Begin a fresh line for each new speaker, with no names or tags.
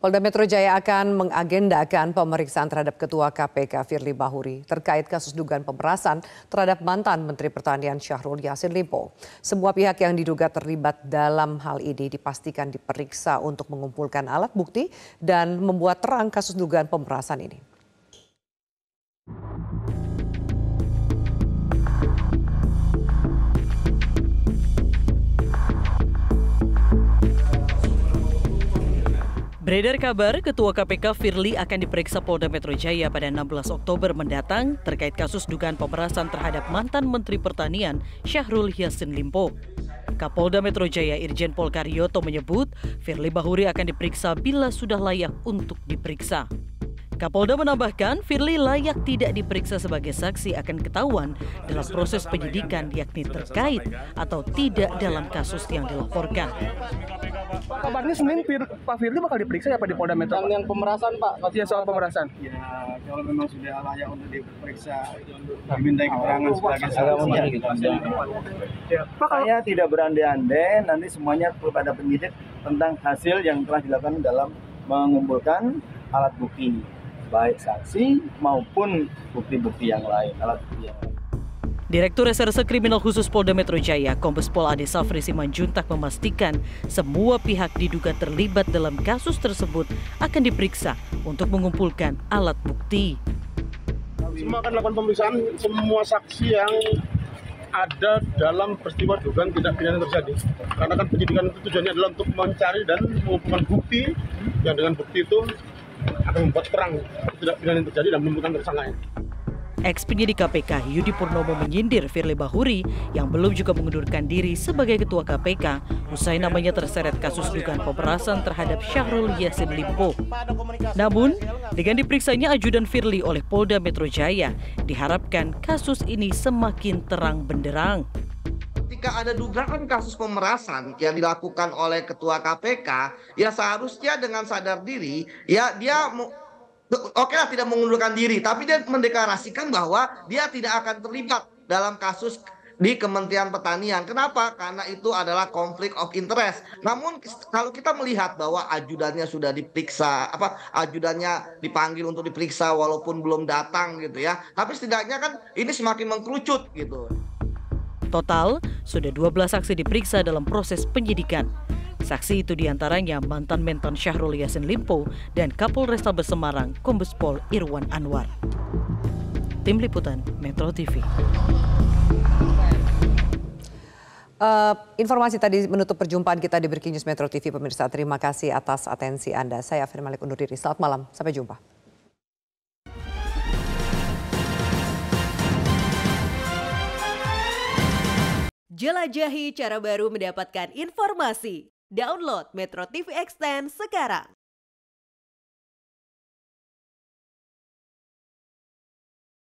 Polda Metro Jaya akan mengagendakan pemeriksaan terhadap Ketua KPK Firly Bahuri terkait kasus dugaan pemerasan terhadap mantan Menteri Pertanian Syahrul Yassin Limpo. Semua pihak yang diduga terlibat dalam hal ini dipastikan diperiksa untuk mengumpulkan alat bukti dan membuat terang kasus dugaan pemerasan ini.
Beredar kabar Ketua KPK Firly akan diperiksa Polda Metro Jaya pada 16 Oktober mendatang terkait kasus dugaan pemerasan terhadap mantan Menteri Pertanian Syahrul Yassin Limpo. Kapolda Metro Jaya Irjen Pol Karyoto menyebut Firly Bahuri akan diperiksa bila sudah layak untuk diperiksa. Kapolda menambahkan Firly layak tidak diperiksa sebagai saksi akan ketahuan dalam proses penyidikan yakni terkait atau tidak dalam kasus yang dilaporkan.
Pak, kabarnya Senin Pak Firly bakal diperiksa ya Pak di Polda Metro?
Yang pemerasan Pak?
Iya, soal pemerasan.
Ya, kalau memang sudah layak untuk diperiksa, dimintai keterangan sebagai saksi.
Saya tidak berandai-andai, nanti semuanya kepada penyidik tentang hasil yang telah dilakukan dalam mengumpulkan alat bukti, baik saksi maupun bukti-bukti yang lain, alat bukti yang lain.
Direktur Reserse Kriminal Khusus Polda Metro Jaya, Kombes Pol Ade Safri Simanjuntak memastikan semua pihak diduga terlibat dalam kasus tersebut akan diperiksa untuk mengumpulkan alat bukti.
Semua akan melakukan pemeriksaan semua saksi yang ada dalam peristiwa dugaan tindak pidana terjadi. Karena kan penyidikan itu tujuannya adalah untuk mencari dan mengumpulkan bukti yang dengan bukti itu akan membuat terang tindak pidana yang terjadi dan menemukan tersangkanya.
Ex-penyidik KPK Yudi Purnomo menyindir Firly Bahuri yang belum juga mengundurkan diri sebagai Ketua KPK usai namanya terseret kasus dugaan pemerasan terhadap Syahrul Yassin Limpo. Namun, dengan diperiksanya ajudan Firly oleh Polda Metro Jaya, diharapkan kasus ini semakin terang benderang.
Ketika ada dugaan kasus pemerasan yang dilakukan oleh Ketua KPK, ya seharusnya dengan sadar diri, ya dia oke lah tidak mengundurkan diri, tapi dia mendeklarasikan bahwa dia tidak akan terlibat dalam kasus di Kementerian Pertanian. Kenapa? Karena itu adalah konflik of interest. Namun kalau kita melihat bahwa ajudannya sudah diperiksa, ajudannya dipanggil untuk diperiksa walaupun belum datang gitu ya. Tapi setidaknya kan ini semakin mengkerucut gitu.
Total, sudah 12 saksi diperiksa dalam proses penyidikan. Saksi itu diantaranya mantan Mentan Syahrul Yassin Limpo dan Kapolrestabes Semarang Kombes Pol Irwan Anwar. Tim Liputan Metro TV.
Informasi tadi menutup perjumpaan kita di Breaking News Metro TV. Pemirsa, terima kasih atas atensi Anda. Saya Firly Malik undur diri. Selamat malam, sampai jumpa.
Jelajahi cara baru mendapatkan informasi. Download Metro TV Extend sekarang.